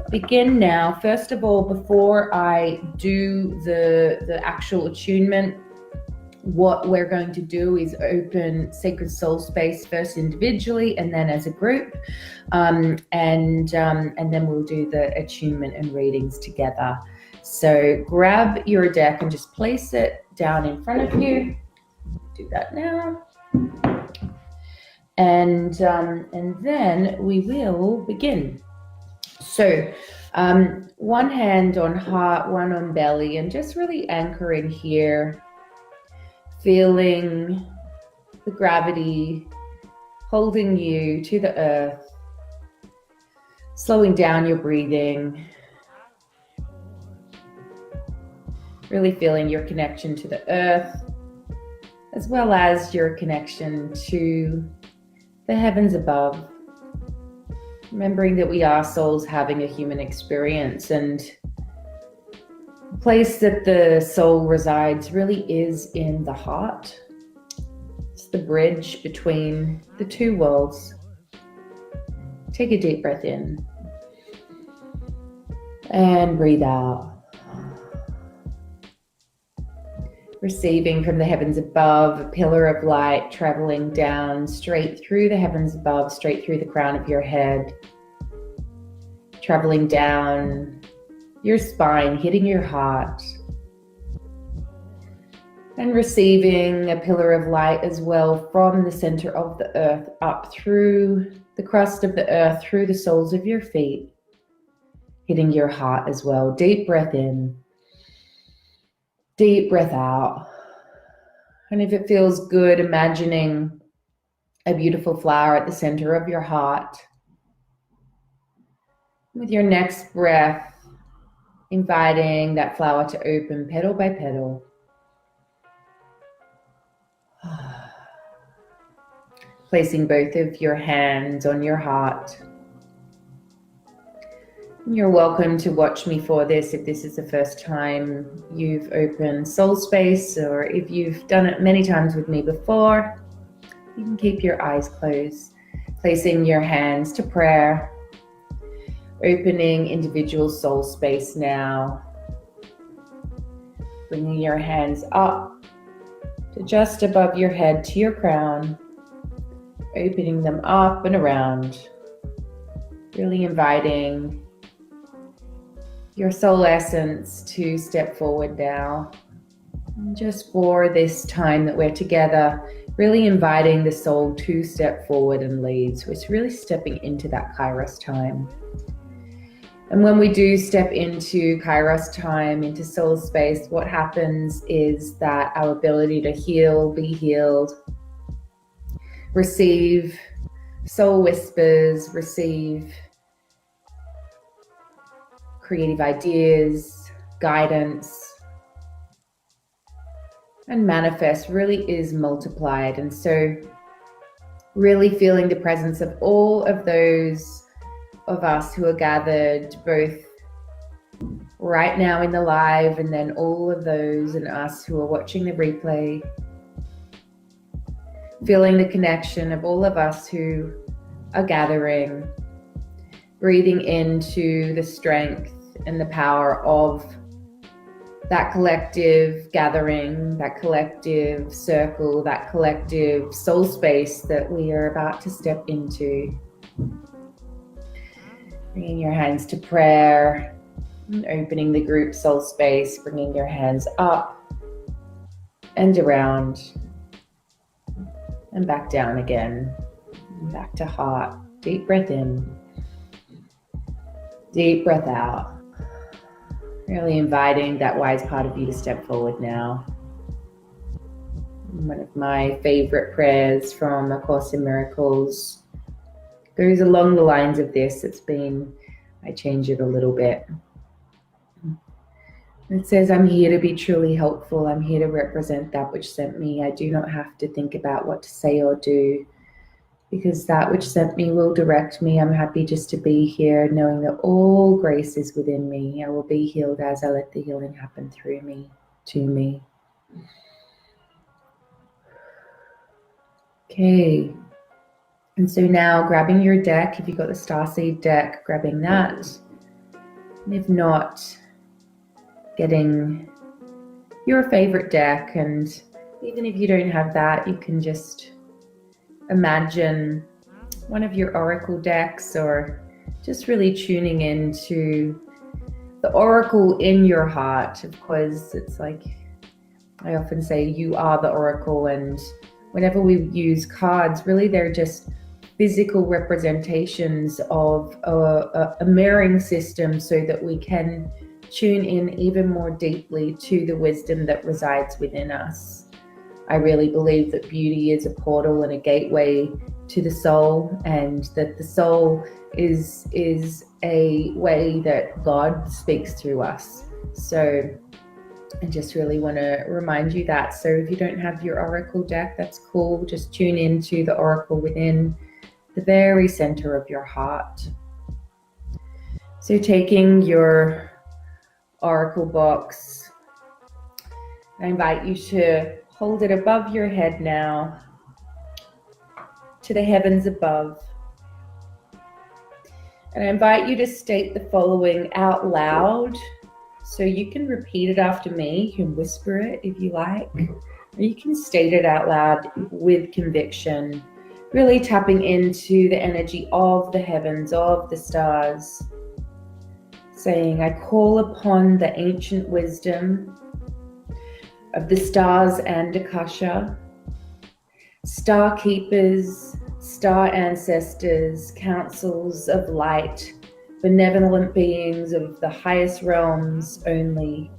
begin now. First of all, before I do the actual attunement, what we're going to do is open sacred soul space first individually and then as a group, and then we'll do the attunement and readings together. So grab your deck and just place it down in front of you. Do that now. And then we will begin. So one hand on heart, one on belly, and just really anchoring here, feeling the gravity holding you to the earth, slowing down your breathing, really feeling your connection to the earth, as well as your connection to the heavens above. Remembering that we are souls having a human experience, and the place that the soul resides really is in the heart. It's the bridge between the two worlds. Take a deep breath in and breathe out. Receiving from the heavens above, a pillar of light traveling down straight through the heavens above, straight through the crown of your head, traveling down your spine, hitting your heart, and receiving a pillar of light as well from the center of the earth up through the crust of the earth, through the soles of your feet, hitting your heart as well. Deep breath in. Deep breath out. And if it feels good, imagining a beautiful flower at the center of your heart. With your next breath, inviting that flower to open petal by petal. Placing both of your hands on your heart. You're welcome to watch me for this if this is the first time you've opened soul space, or if you've done it many times with me before, you can keep your eyes closed, placing your hands to prayer, opening individual soul space now, bringing your hands up to just above your head to your crown, opening them up and around, really inviting your soul essence to step forward now. And just for this time that we're together, really inviting the soul to step forward and lead. So it's really stepping into that Kairos time. And when we do step into Kairos time, into soul space, what happens is that our ability to heal, be healed, receive soul whispers, receive creative ideas, guidance, and manifest really is multiplied. And so really feeling the presence of all of those of us who are gathered both right now in the live, and then all of those and us who are watching the replay, feeling the connection of all of us who are gathering, breathing into the strength and the power of that collective gathering, that collective circle, that collective soul space that we are about to step into. Bringing your hands to prayer, and opening the group soul space, bringing your hands up and around and back down again, back to heart. Deep breath in, deep breath out. Really inviting that wise part of you to step forward now. One of my favorite prayers from A Course in Miracles goes along the lines of this. I change it a little bit. It says, I'm here to be truly helpful. I'm here to represent that which sent me. I do not have to think about what to say or do, because that which sent me will direct me. I'm happy just to be here, knowing that all grace is within me. I will be healed as I let the healing happen through me, to me. Okay. And so now grabbing your deck, if you've got the Starseed deck, grabbing that, And if not, getting your favorite deck, and even if you don't have that, you can just imagine one of your oracle decks, or just really tuning into the oracle in your heart. Of course, it's like I often say, you are the oracle, and whenever we use cards, really they're just physical representations of a mirroring system so that we can tune in even more deeply to the wisdom that resides within us. I really believe that beauty is a portal and a gateway to the soul, and that the soul is a way that God speaks through us. So I just really want to remind you that. So if you don't have your oracle deck, that's cool. Just tune into the oracle within the very center of your heart. So taking your oracle box, I invite you to hold it above your head now, to the heavens above. And I invite you to state the following out loud. So you can repeat it after me. You can whisper it if you like, or you can state it out loud with conviction, really tapping into the energy of the heavens, of the stars, saying, I call upon the ancient wisdom of the stars and Akasha, star keepers, star ancestors, councils of light, benevolent beings of the highest realms only.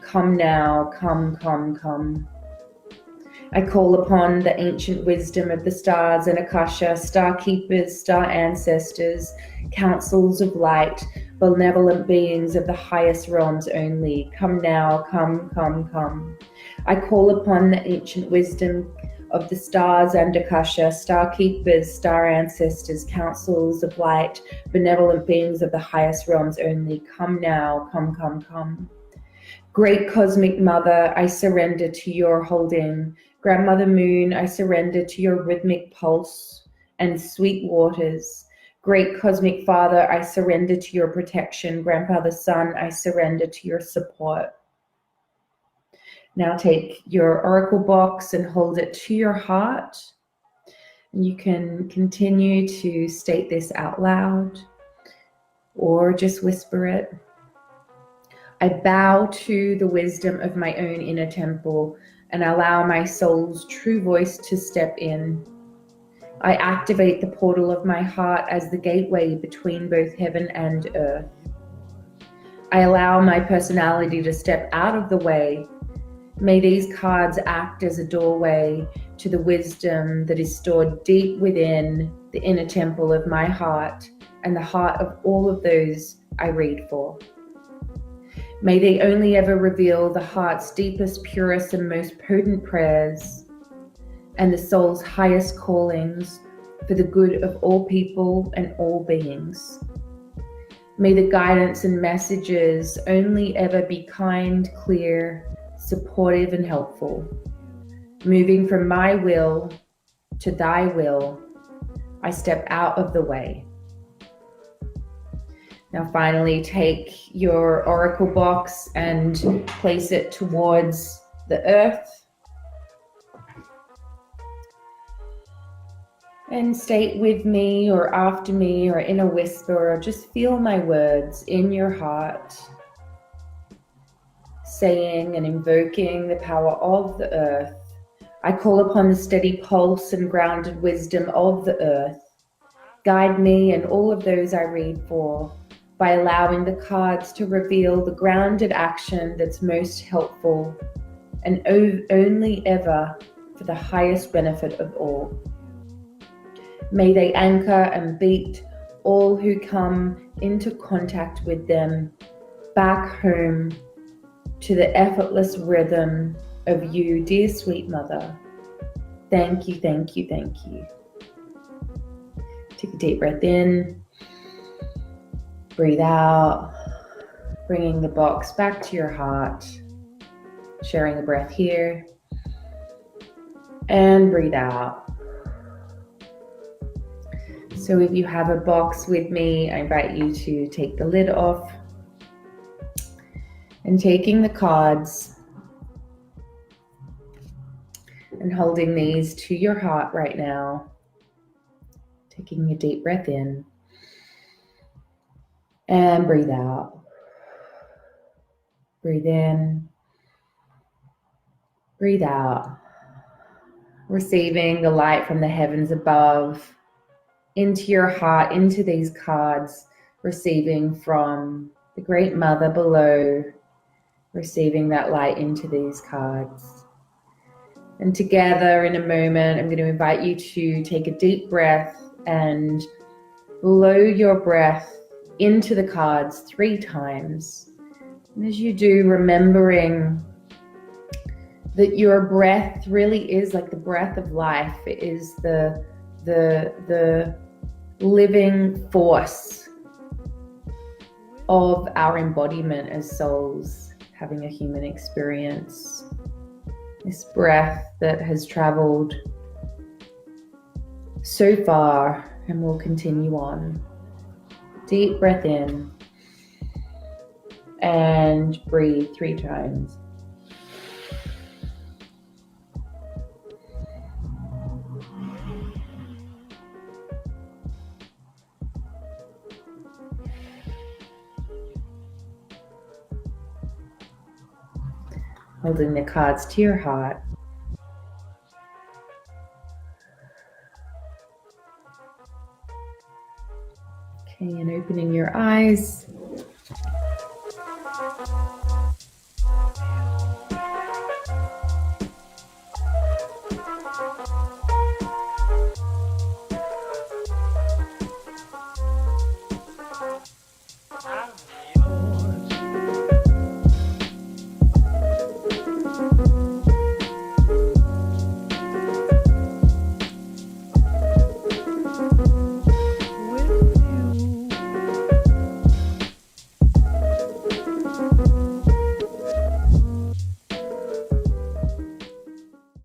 Come now, come, come, come. I call upon the ancient wisdom of the stars and Akasha, star keepers, star ancestors, councils of light, benevolent beings of the highest realms only. Come now, come, come, come. I call upon the ancient wisdom of the stars and Akasha, star keepers, star ancestors, councils of light, benevolent beings of the highest realms only. Come now, come, come, come. Great Cosmic Mother, I surrender to your holding. Grandmother Moon, I surrender to your rhythmic pulse and sweet waters. Great Cosmic Father, I surrender to your protection. Grandfather Sun, I surrender to your support. Now take your oracle box and hold it to your heart. And you can continue to state this out loud or just whisper it. I bow to the wisdom of my own inner temple and allow my soul's true voice to step in. I activate the portal of my heart as the gateway between both heaven and earth. I allow my personality to step out of the way. May these cards act as a doorway to the wisdom that is stored deep within the inner temple of my heart and the heart of all of those I read for. May they only ever reveal the heart's deepest, purest, and most potent prayers and the soul's highest callings for the good of all people and all beings. May the guidance and messages only ever be kind, clear, supportive, and helpful. Moving from my will to thy will, I step out of the way. Now finally, take your oracle box and place it towards the earth. And state with me or after me or in a whisper, or just feel my words in your heart, saying and invoking the power of the earth. I call upon the steady pulse and grounded wisdom of the earth. Guide me and all of those I read for by allowing the cards to reveal the grounded action that's most helpful and only ever for the highest benefit of all. May they anchor and beat all who come into contact with them back home to the effortless rhythm of you, dear sweet mother. Thank you, thank you, thank you. Take a deep breath in, breathe out, bringing the box back to your heart, sharing the breath here, and breathe out. So if you have a box with me, I invite you to take the lid off And taking the cards and holding these to your heart right now. Taking a deep breath in and breathe out. Breathe in, breathe out. Receiving the light from the heavens above into your heart, into these cards, receiving from the Great Mother below, receiving that light into these cards. And together in a moment, I'm going to invite you to take a deep breath and blow your breath into the cards 3 times. And as you do, remembering that your breath really is like the breath of life. It is the living force of our embodiment as souls having a human experience. This breath that has traveled so far and will continue on. Deep breath in and breathe 3 times. Holding the cards to your heart. Okay, and opening your eyes.